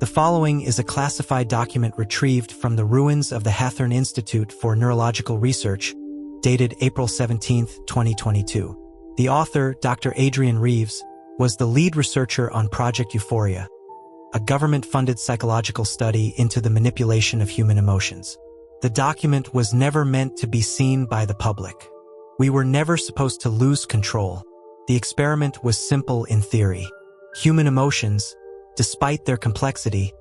The following is a classified document retrieved from the ruins of the Hathorne Institute for Neurological Research, dated April 17, 2022. The author, Dr. Adrian Reeves, was the lead researcher on Project Euphoria, a government-funded psychological study into the manipulation of human emotions. The document was never meant to be seen by the public. We were never supposed to lose control. The experiment was simple in theory. Human emotions, despite their complexity,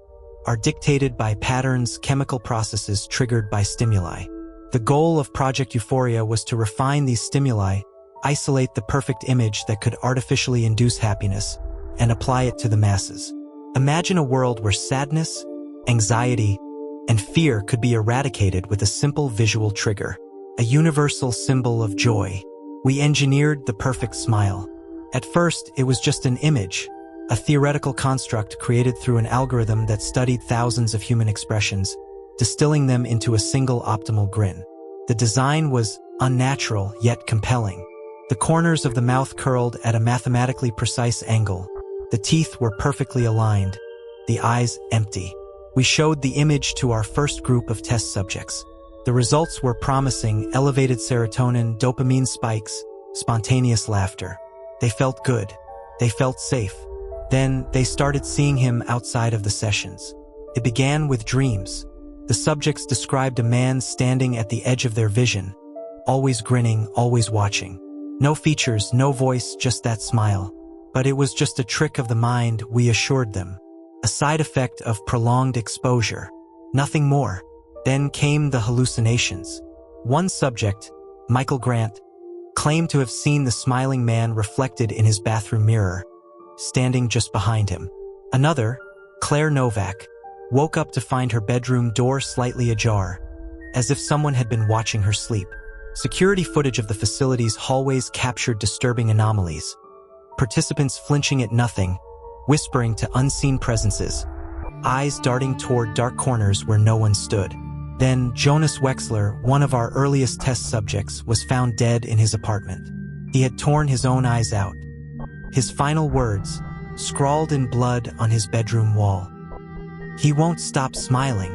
are dictated by patterns, chemical processes triggered by stimuli. The goal of Project Euphoria was to refine these stimuli, isolate the perfect image that could artificially induce happiness, and apply it to the masses. Imagine a world where sadness, anxiety, and fear could be eradicated with a simple visual trigger, a universal symbol of joy. We engineered the perfect smile. At first, it was just an image, a theoretical construct created through an algorithm that studied thousands of human expressions, distilling them into a single optimal grin. The design was unnatural yet compelling. The corners of the mouth curled at a mathematically precise angle. The teeth were perfectly aligned, the eyes empty. We showed the image to our first group of test subjects. The results were promising: elevated serotonin, dopamine spikes, spontaneous laughter. They felt good. They felt safe. Then they started seeing him outside of the sessions. It began with dreams. The subjects described a man standing at the edge of their vision, always grinning, always watching. No features, no voice, just that smile. But it was just a trick of the mind, we assured them. A side effect of prolonged exposure. Nothing more. Then came the hallucinations. One subject, Michael Grant, claimed to have seen the smiling man reflected in his bathroom mirror, standing just behind him. Another, Claire Novak, woke up to find her bedroom door slightly ajar, as if someone had been watching her sleep. Security footage of the facility's hallways captured disturbing anomalies. Participants flinching at nothing, whispering to unseen presences, eyes darting toward dark corners where no one stood. Then Jonas Wexler, one of our earliest test subjects, was found dead in his apartment. He had torn his own eyes out. His final words, scrawled in blood on his bedroom wall. "He won't stop smiling."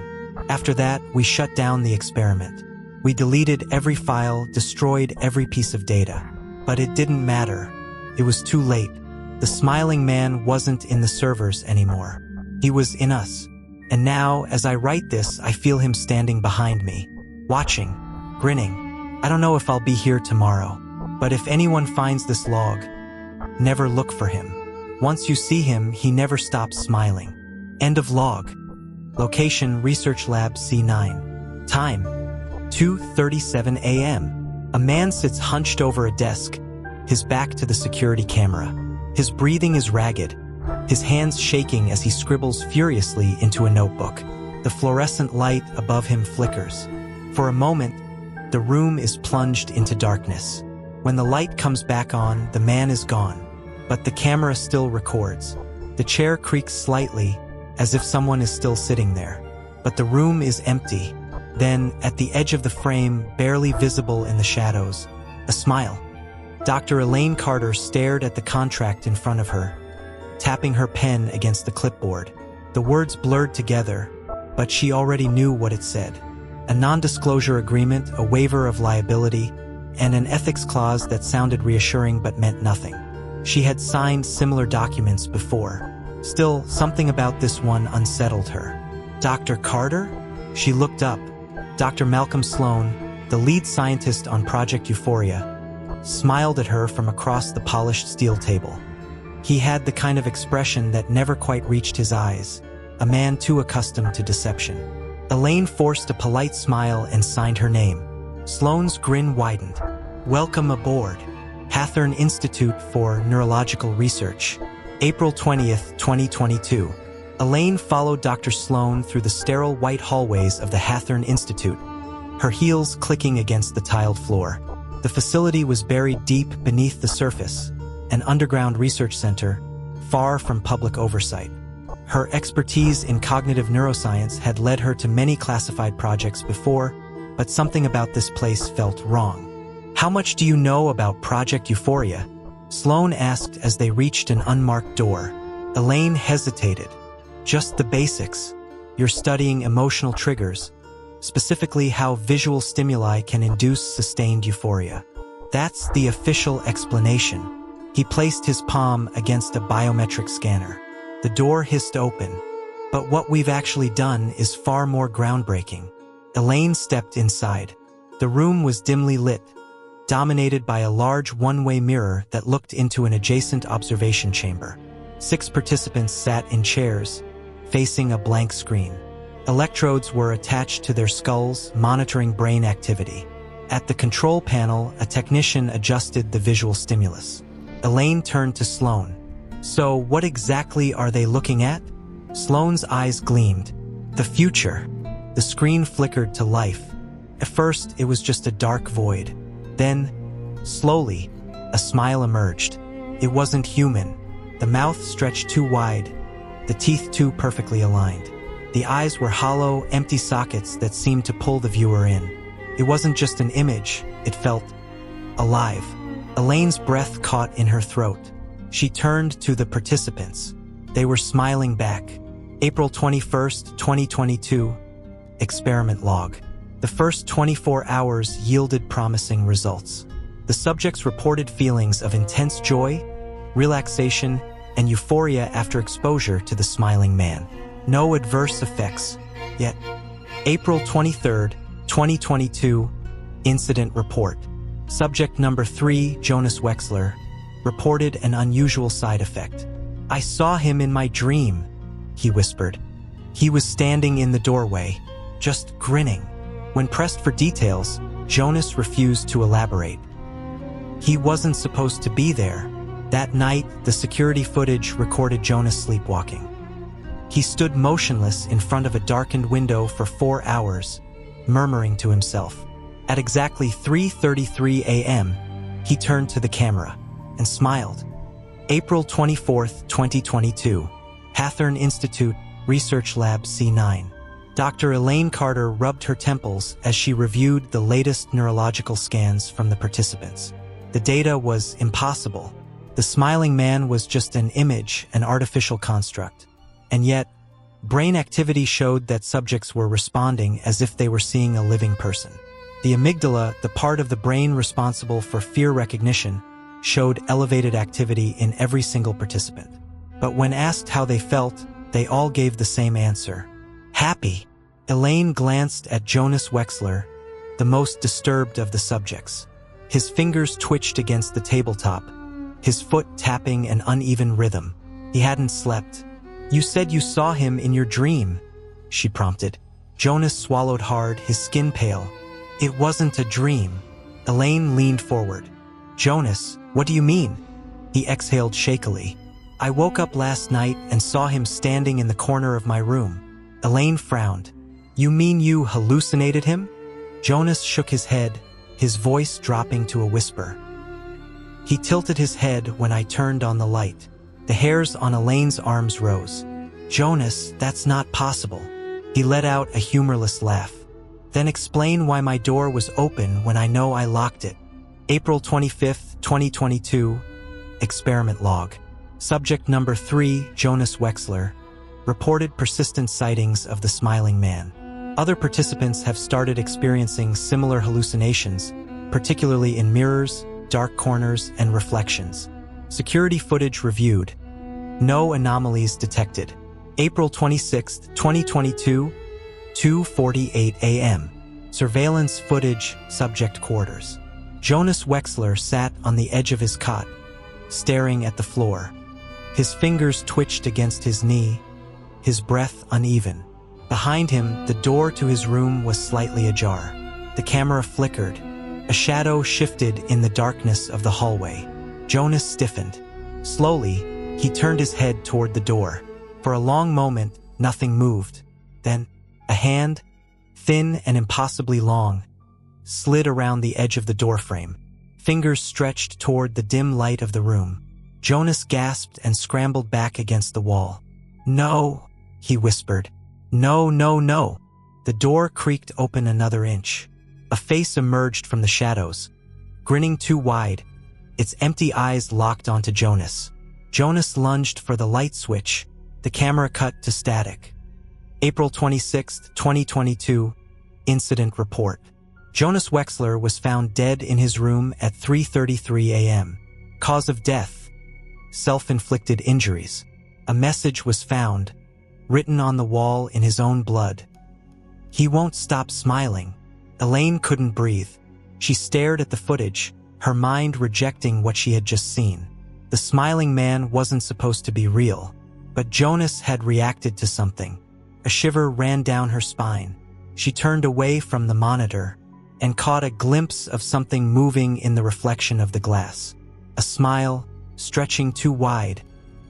After that, we shut down the experiment. We deleted every file, destroyed every piece of data. But it didn't matter. It was too late. The smiling man wasn't in the servers anymore. He was in us. And now, as I write this, I feel him standing behind me, watching, grinning. I don't know if I'll be here tomorrow, but if anyone finds this log, never look for him. Once you see him, he never stops smiling. End of log. Location: Research Lab C9. Time: 2:37 a.m. A man sits hunched over a desk, his back to the security camera. His breathing is ragged, his hands shaking as he scribbles furiously into a notebook. The fluorescent light above him flickers. For a moment, the room is plunged into darkness. When the light comes back on, the man is gone, but the camera still records. The chair creaks slightly, as if someone is still sitting there. But the room is empty. Then, at the edge of the frame, barely visible in the shadows, a smile. Dr. Elaine Carter stared at the contract in front of her, tapping her pen against the clipboard. The words blurred together, but she already knew what it said. A non-disclosure agreement, a waiver of liability, and an ethics clause that sounded reassuring but meant nothing. She had signed similar documents before. Still, something about this one unsettled her. Dr. Carter? She looked up. Dr. Malcolm Sloan, the lead scientist on Project Euphoria, smiled at her from across the polished steel table. He had the kind of expression that never quite reached his eyes, a man too accustomed to deception. Elaine forced a polite smile and signed her name. Sloan's grin widened. "Welcome aboard. Hathorne Institute for Neurological Research. April 20th, 2022. Elaine followed Dr. Sloan through the sterile white hallways of the Hathorne Institute, her heels clicking against the tiled floor. The facility was buried deep beneath the surface, an underground research center, far from public oversight. Her expertise in cognitive neuroscience had led her to many classified projects before, but something about this place felt wrong. "How much do you know about Project Euphoria?" Sloan asked as they reached an unmarked door. Elaine hesitated. Just the basics. You're studying emotional triggers, specifically how visual stimuli can induce sustained euphoria. That's the official explanation. He placed his palm against a biometric scanner. The door hissed open. But what we've actually done is far more groundbreaking. Elaine stepped inside. The room was dimly lit, dominated by a large one-way mirror that looked into an adjacent observation chamber. 6 participants sat in chairs, facing a blank screen. Electrodes were attached to their skulls, monitoring brain activity. At the control panel, a technician adjusted the visual stimulus. Elaine turned to Sloane. "So what exactly are they looking at?" Sloane's eyes gleamed. "The future." The screen flickered to life. At first, it was just a dark void. Then, slowly, a smile emerged. It wasn't human. The mouth stretched too wide, the teeth too perfectly aligned. The eyes were hollow, empty sockets that seemed to pull the viewer in. It wasn't just an image, it felt alive. Elaine's breath caught in her throat. She turned to the participants. They were smiling back. April 21st, 2022. Experiment log. The first 24 hours yielded promising results. The subjects reported feelings of intense joy, relaxation, and euphoria after exposure to the smiling man. No adverse effects, yet. April 23rd, 2022, incident report. Subject number 3, Jonas Wexler, reported an unusual side effect. "I saw him in my dream," he whispered. "He was standing in the doorway, just grinning." When pressed for details, Jonas refused to elaborate. He wasn't supposed to be there. That night, the security footage recorded Jonas sleepwalking. He stood motionless in front of a darkened window for 4 hours, murmuring to himself. At exactly 3:33 a.m., he turned to the camera and smiled. April 24th, 2022. Hathorne Institute, Research Lab C9. Dr. Elaine Carter rubbed her temples as she reviewed the latest neurological scans from the participants. The data was impossible. The smiling man was just an image, an artificial construct. And yet, brain activity showed that subjects were responding as if they were seeing a living person. The amygdala, the part of the brain responsible for fear recognition, showed elevated activity in every single participant. But when asked how they felt, they all gave the same answer. Happy. Elaine glanced at Jonas Wexler, the most disturbed of the subjects. His fingers twitched against the tabletop, his foot tapping an uneven rhythm. He hadn't slept. "You said you saw him in your dream," she prompted. Jonas swallowed hard, his skin pale. "It wasn't a dream." Elaine leaned forward. "Jonas, what do you mean?" He exhaled shakily. "I woke up last night and saw him standing in the corner of my room." Elaine frowned. "You mean you hallucinated him?" Jonas shook his head, his voice dropping to a whisper. He tilted his head when I turned on the light. The hairs on Elaine's arms rose. "Jonas, that's not possible." He let out a humorless laugh. "Then explain why my door was open when I know I locked it." April 25th, 2022. Experiment log. Subject number 3, Jonas Wexler, reported persistent sightings of the smiling man. Other participants have started experiencing similar hallucinations, particularly in mirrors, dark corners, and reflections. Security footage reviewed. No anomalies detected. April 26th, 2022, 2:48 a.m. Surveillance footage, subject quarters. Jonas Wexler sat on the edge of his cot, staring at the floor. His fingers twitched against his knee, his breath uneven. Behind him, the door to his room was slightly ajar. The camera flickered. A shadow shifted in the darkness of the hallway. Jonas stiffened. Slowly, he turned his head toward the door. For a long moment, nothing moved. Then, a hand, thin and impossibly long, slid around the edge of the doorframe. Fingers stretched toward the dim light of the room. Jonas gasped and scrambled back against the wall. "No," he whispered. "No, no, no." The door creaked open another inch. A face emerged from the shadows, grinning too wide, its empty eyes locked onto Jonas. Jonas lunged for the light switch, The camera cut to static. April 26, 2022. Incident report. Jonas Wexler was found dead in his room at 3:33 a.m. Cause of death: self-inflicted injuries. A message was found, written on the wall in his own blood. He won't stop smiling. Elaine couldn't breathe. She stared at the footage, her mind rejecting what she had just seen. The smiling man wasn't supposed to be real, but Jonas had reacted to something. A shiver ran down her spine. She turned away from the monitor and caught a glimpse of something moving in the reflection of the glass. A smile, stretching too wide,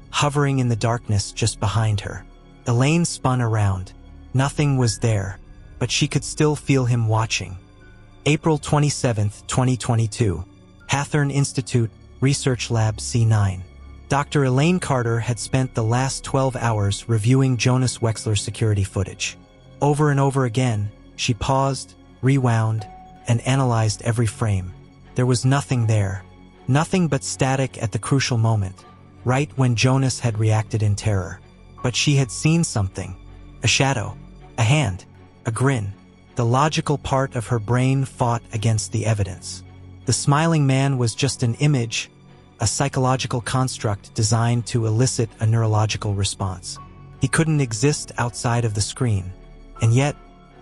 hovering in the darkness just behind her. Elaine spun around. Nothing was there, but she could still feel him watching. April 27, 2022. Hathorne Institute, Research Lab C9. Dr. Elaine Carter had spent the last 12 hours reviewing Jonas Wexler's security footage. Over and over again, she paused, rewound, and analyzed every frame. There was nothing there. Nothing but static at the crucial moment, right when Jonas had reacted in terror. But she had seen something. A shadow, a hand, a grin. The logical part of her brain fought against the evidence. The smiling man was just an image, a psychological construct designed to elicit a neurological response. He couldn't exist outside of the screen. And yet,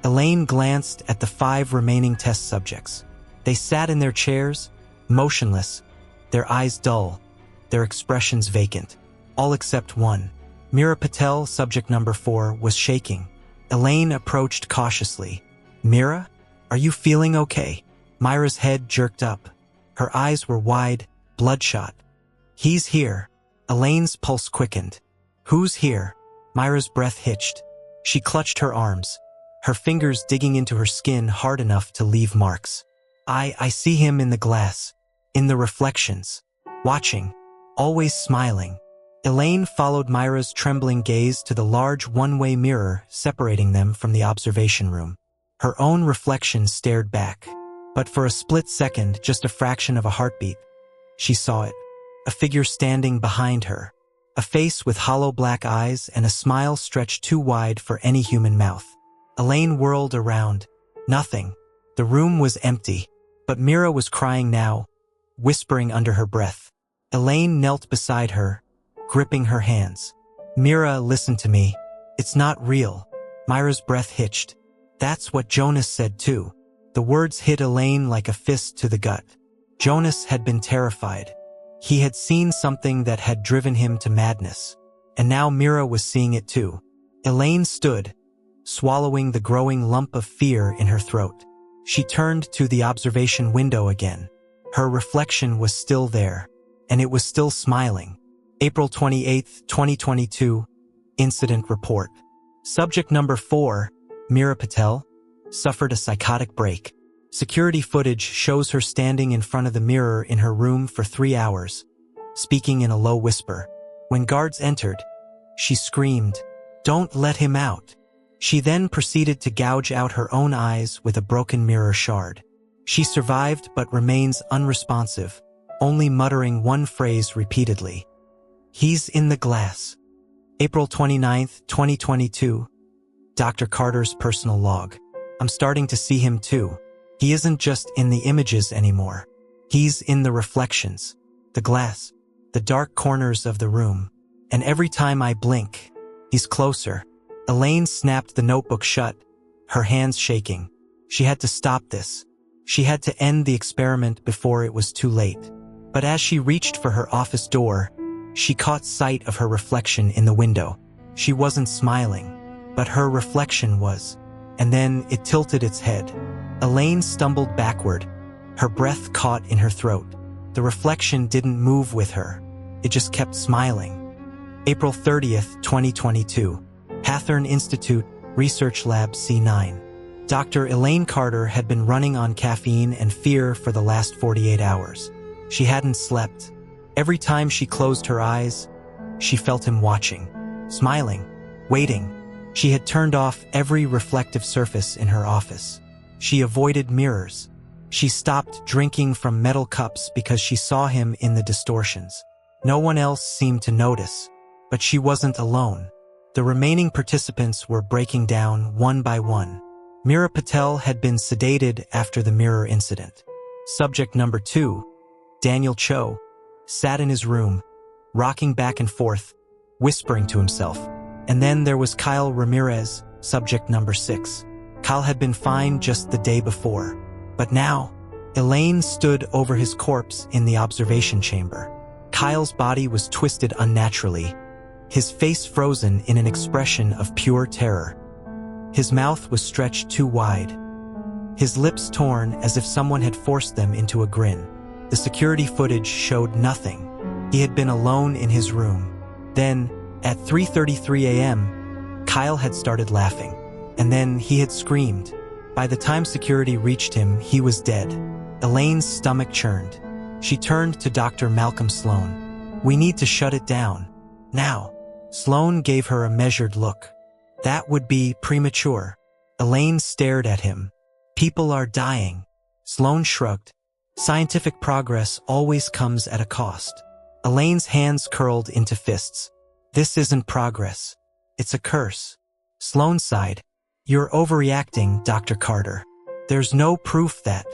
Elaine glanced at the 5 remaining test subjects. They sat in their chairs, motionless, their eyes dull, their expressions vacant. All except one. Meera Patel, subject number 4, was shaking. Elaine approached cautiously. "Meera, are you feeling okay?" Myra's head jerked up. Her eyes were wide, bloodshot. "He's here." Elaine's pulse quickened. "Who's here?" Myra's breath hitched. She clutched her arms, her fingers digging into her skin hard enough to leave marks. I see him in the glass, in the reflections, watching, always smiling." Elaine followed Myra's trembling gaze to the large one-way mirror separating them from the observation room. Her own reflection stared back. But for a split second, just a fraction of a heartbeat, she saw it. A figure standing behind her. A face with hollow black eyes and a smile stretched too wide for any human mouth. Elaine whirled around. Nothing. The room was empty. But Meera was crying now, whispering under her breath. Elaine knelt beside her, gripping her hands. "Meera, listen to me. It's not real." Myra's breath hitched. "That's what Jonas said too." The words hit Elaine like a fist to the gut. Jonas had been terrified. He had seen something that had driven him to madness. And now Meera was seeing it too. Elaine stood, swallowing the growing lump of fear in her throat. She turned to the observation window again. Her reflection was still there, and it was still smiling. April 28, 2022. Incident report. Subject number 4, Meera Patel, suffered a psychotic break. Security footage shows her standing in front of the mirror in her room for 3 hours, speaking in a low whisper. When guards entered, she screamed, "Don't let him out." She then proceeded to gouge out her own eyes with a broken mirror shard. She survived but remains unresponsive, only muttering one phrase repeatedly. "He's in the glass." April 29, 2022. Dr. Carter's personal log. "I'm starting to see him too. He isn't just in the images anymore. He's in the reflections, the glass, the dark corners of the room. And every time I blink, he's closer." Elaine snapped the notebook shut, her hands shaking. She had to stop this. She had to end the experiment before it was too late. But as she reached for her office door, she caught sight of her reflection in the window. She wasn't smiling, but her reflection was. And then it tilted its head. Elaine stumbled backward, her breath caught in her throat. The reflection didn't move with her. It just kept smiling. April 30th, 2022. Hathorne Institute, Research Lab C9. Dr. Elaine Carter had been running on caffeine and fear for the last 48 hours. She hadn't slept. Every time she closed her eyes, she felt him watching, smiling, waiting. She had turned off every reflective surface in her office. She avoided mirrors. She stopped drinking from metal cups because she saw him in the distortions. No one else seemed to notice, but she wasn't alone. The remaining participants were breaking down one by one. Mira Patel had been sedated after the mirror incident. Subject number 2, Daniel Cho, sat in his room, rocking back and forth, whispering to himself. And then there was Kyle Ramirez, subject number 6. Kyle had been fine just the day before. But now, Elaine stood over his corpse in the observation chamber. Kyle's body was twisted unnaturally, his face frozen in an expression of pure terror. His mouth was stretched too wide, his lips torn as if someone had forced them into a grin. The security footage showed nothing. He had been alone in his room. Then, at 3:33 a.m., Kyle had started laughing. And then he had screamed. By the time security reached him, he was dead. Elaine's stomach churned. She turned to Dr. Malcolm Sloan. "We need to shut it down. Now." Sloan gave her a measured look. "That would be premature." Elaine stared at him. "People are dying." Sloan shrugged. "Scientific progress always comes at a cost." Elaine's hands curled into fists. "This isn't progress. It's a curse." Sloan sighed. "You're overreacting, Dr. Carter. There's no proof that."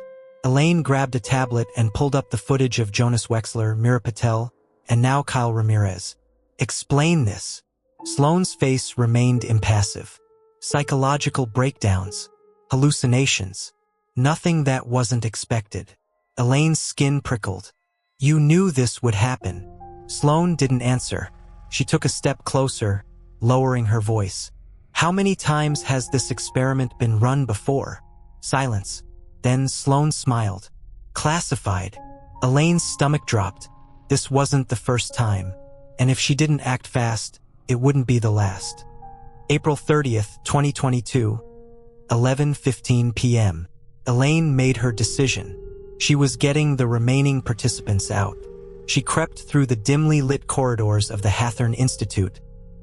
Elaine grabbed a tablet and pulled up the footage of Jonas Wexler, Mira Patel, and now Kyle Ramirez. "Explain this." Sloan's face remained impassive. "Psychological breakdowns. Hallucinations. Nothing that wasn't expected." Elaine's skin prickled. "You knew this would happen." Sloan didn't answer. She took a step closer, lowering her voice. "How many times has this experiment been run before?" Silence. Then Sloan smiled. "Classified." Elaine's stomach dropped. This wasn't the first time. And if she didn't act fast, it wouldn't be the last. April 30th, 2022, 11:15 p.m. Elaine made her decision. She was getting the remaining participants out. She crept through the dimly lit corridors of the Hathorn Institute,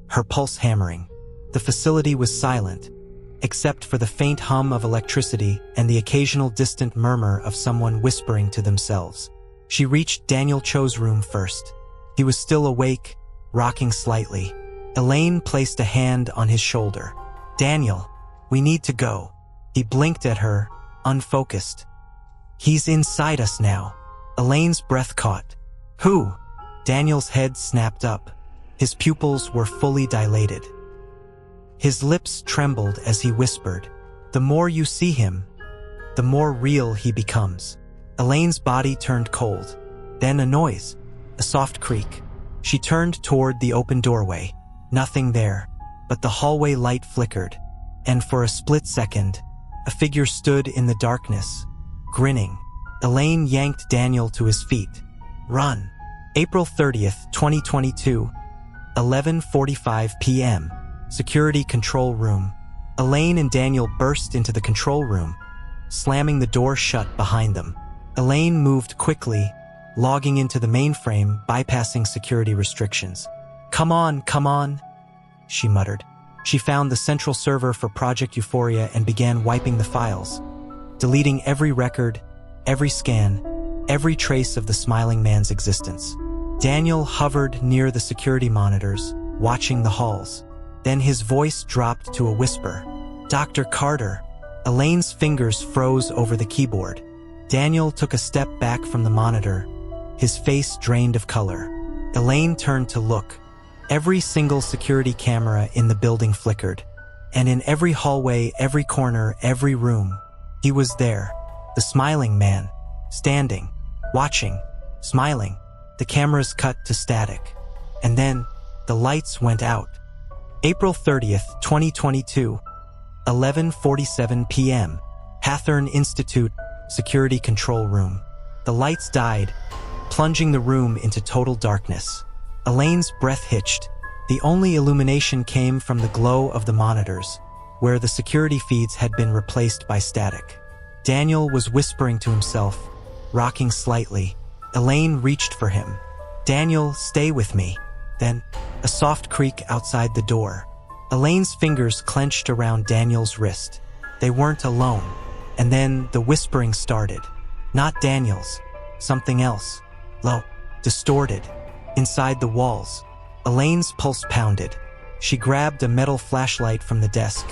her pulse hammering. The facility was silent, except for the faint hum of electricity and the occasional distant murmur of someone whispering to themselves. She reached Daniel Cho's room first. He was still awake, rocking slightly. Elaine placed a hand on his shoulder. "Daniel, we need to go." He blinked at her, unfocused. "He's inside us now." Elaine's breath caught. "Who?" Daniel's head snapped up. His pupils were fully dilated. His lips trembled as he whispered, "The more you see him, the more real he becomes." Elaine's body turned cold. Then a noise, a soft creak. She turned toward the open doorway. Nothing there, but the hallway light flickered, and for a split second, a figure stood in the darkness, grinning. Elaine yanked Daniel to his feet. "Run." April 30th, 2022, 11:45 p.m. Security control room. Elaine and Daniel burst into the control room, slamming the door shut behind them. Elaine moved quickly, logging into the mainframe, bypassing security restrictions. Come on, she muttered. She found the central server for Project Euphoria and began wiping the files, deleting every record, every scan, every trace of the smiling man's existence. Daniel hovered near the security monitors, watching the halls. Then his voice dropped to a whisper. "Dr. Carter." Elaine's fingers froze over the keyboard. Daniel took a step back from the monitor, his face drained of color. Elaine turned to look. Every single security camera in the building flickered, and in every hallway, every corner, every room, he was there, the smiling man, standing, watching, smiling. The cameras cut to static, and then the lights went out. April 30th, 2022, 11:47 p.m. Hathorn Institute Security Control Room. The lights died, plunging the room into total darkness. Elaine's breath hitched. The only illumination came from the glow of the monitors, where the security feeds had been replaced by static. Daniel was whispering to himself, rocking slightly. Elaine reached for him. "Daniel, stay with me." Then, a soft creak outside the door. Elaine's fingers clenched around Daniel's wrist. They weren't alone. And then the whispering started. Not Daniel's. Something else. Low. Distorted. Inside the walls. Elaine's pulse pounded. She grabbed a metal flashlight from the desk,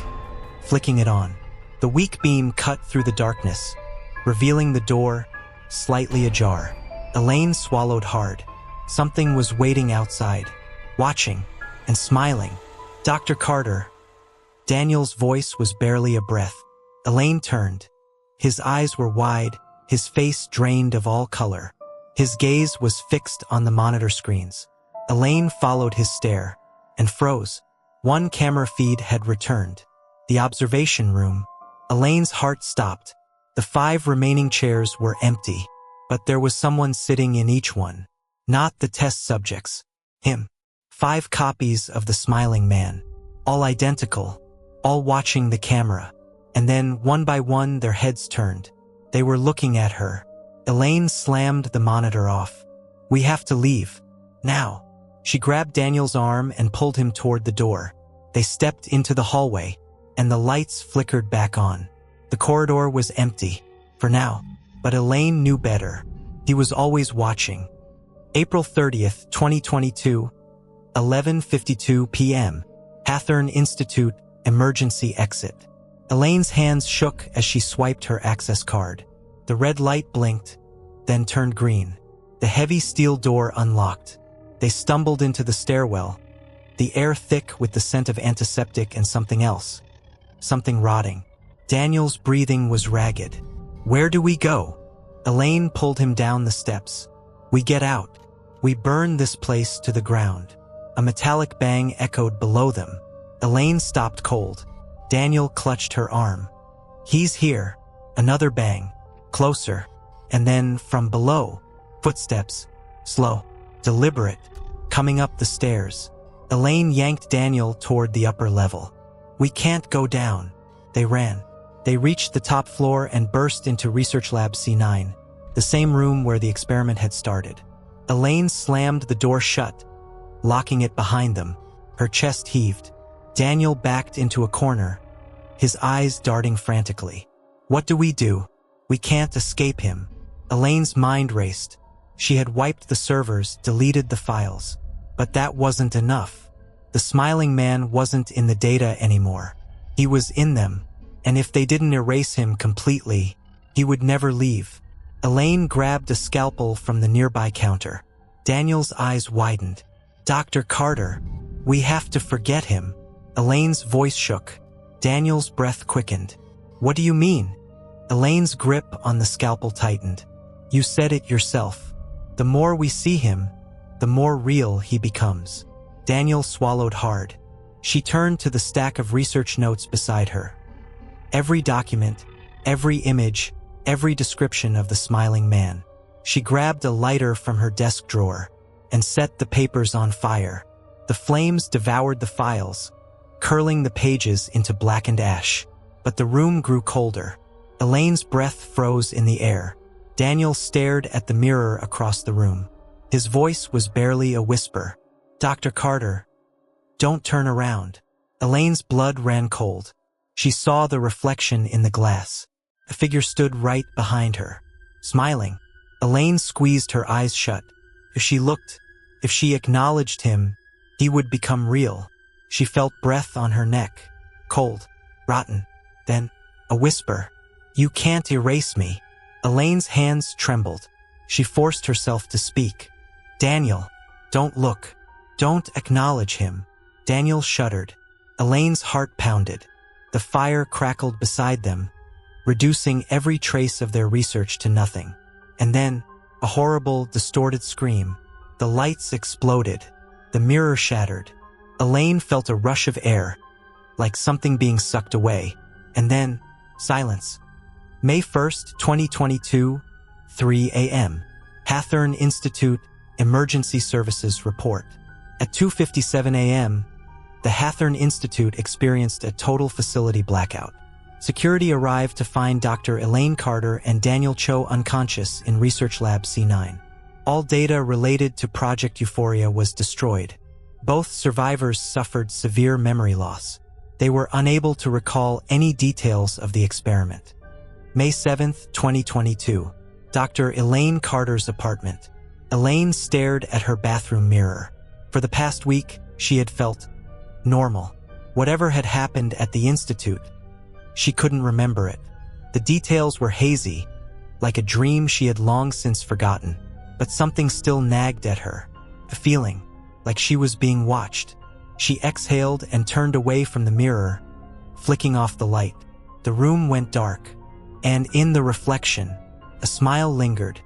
flicking it on. The weak beam cut through the darkness, revealing the door, slightly ajar. Elaine swallowed hard. Something was waiting outside, watching and smiling. Dr. Carter. Daniel's voice was barely a breath. Elaine turned. His eyes were wide, his face drained of all color. His gaze was fixed on the monitor screens. Elaine followed his stare and froze. One camera feed had returned. The observation room. Elaine's heart stopped. The 5 remaining chairs were empty, but there was someone sitting in each one. Not the test subjects. Him. 5 copies of the smiling man. All identical, all watching the camera. And then, one by one, their heads turned. They were looking at her. Elaine slammed the monitor off. "We have to leave. Now." She grabbed Daniel's arm and pulled him toward the door. They stepped into the hallway, and the lights flickered back on. The corridor was empty, for now, but Elaine knew better. He was always watching. April 30th, 2022, 11:52 p.m. Hathorne Institute, emergency exit. Elaine's hands shook as she swiped her access card. The red light blinked, then turned green. The heavy steel door unlocked. They stumbled into the stairwell, the air thick with the scent of antiseptic and something else. Something rotting. Daniel's breathing was ragged. "Where do we go?" Elaine pulled him down the steps. "We get out. We burn this place to the ground." A metallic bang echoed below them. Elaine stopped cold. Daniel clutched her arm. "He's here." Another bang. Closer. And then, from below, footsteps. Slow. Deliberate. Coming up the stairs. Elaine yanked Daniel toward the upper level. "We can't go down." They ran. They reached the top floor and burst into Research Lab C9, the same room where the experiment had started. Elaine slammed the door shut, locking it behind them. Her chest heaved. Daniel backed into a corner, his eyes darting frantically. "What do we do? We can't escape him." Elaine's mind raced. She had wiped the servers, deleted the files. But that wasn't enough. The smiling man wasn't in the data anymore. He was in them, and if they didn't erase him completely, he would never leave. Elaine grabbed a scalpel from the nearby counter. Daniel's eyes widened. "Dr. Carter, we have to forget him." Elaine's voice shook. Daniel's breath quickened. "What do you mean?" Elaine's grip on the scalpel tightened. "You said it yourself. The more we see him, the more real he becomes." Daniel swallowed hard. She turned to the stack of research notes beside her. Every document, every image, every description of the smiling man. She grabbed a lighter from her desk drawer and set the papers on fire. The flames devoured the files, curling the pages into blackened ash. But the room grew colder. Elaine's breath froze in the air. Daniel stared at the mirror across the room. His voice was barely a whisper. "Dr. Carter, don't turn around." Elaine's blood ran cold. She saw the reflection in the glass. A figure stood right behind her, smiling. Elaine squeezed her eyes shut. If she looked, if she acknowledged him, he would become real. She felt breath on her neck, cold, rotten. Then, a whisper. "You can't erase me." Elaine's hands trembled. She forced herself to speak. "Daniel, don't look. Don't acknowledge him." Daniel shuddered. Elaine's heart pounded. The fire crackled beside them, reducing every trace of their research to nothing. And then, a horrible, distorted scream. The lights exploded. The mirror shattered. Elaine felt a rush of air, like something being sucked away. And then, silence. May 1st, 2022, 3 a.m. Hathorne Institute Emergency Services Report. At 2:57 a.m., the Hathorne Institute experienced a total facility blackout. Security arrived to find Dr. Elaine Carter and Daniel Cho unconscious in Research Lab C9. All data related to Project Euphoria was destroyed. Both survivors suffered severe memory loss. They were unable to recall any details of the experiment. May 7th, 2022. Dr. Elaine Carter's apartment. Elaine stared at her bathroom mirror. For the past week, she had felt normal. Whatever had happened at the institute, she couldn't remember it. The details were hazy, like a dream she had long since forgotten. But something still nagged at her, a feeling, like she was being watched. She exhaled and turned away from the mirror, flicking off the light. The room went dark, and in the reflection, a smile lingered,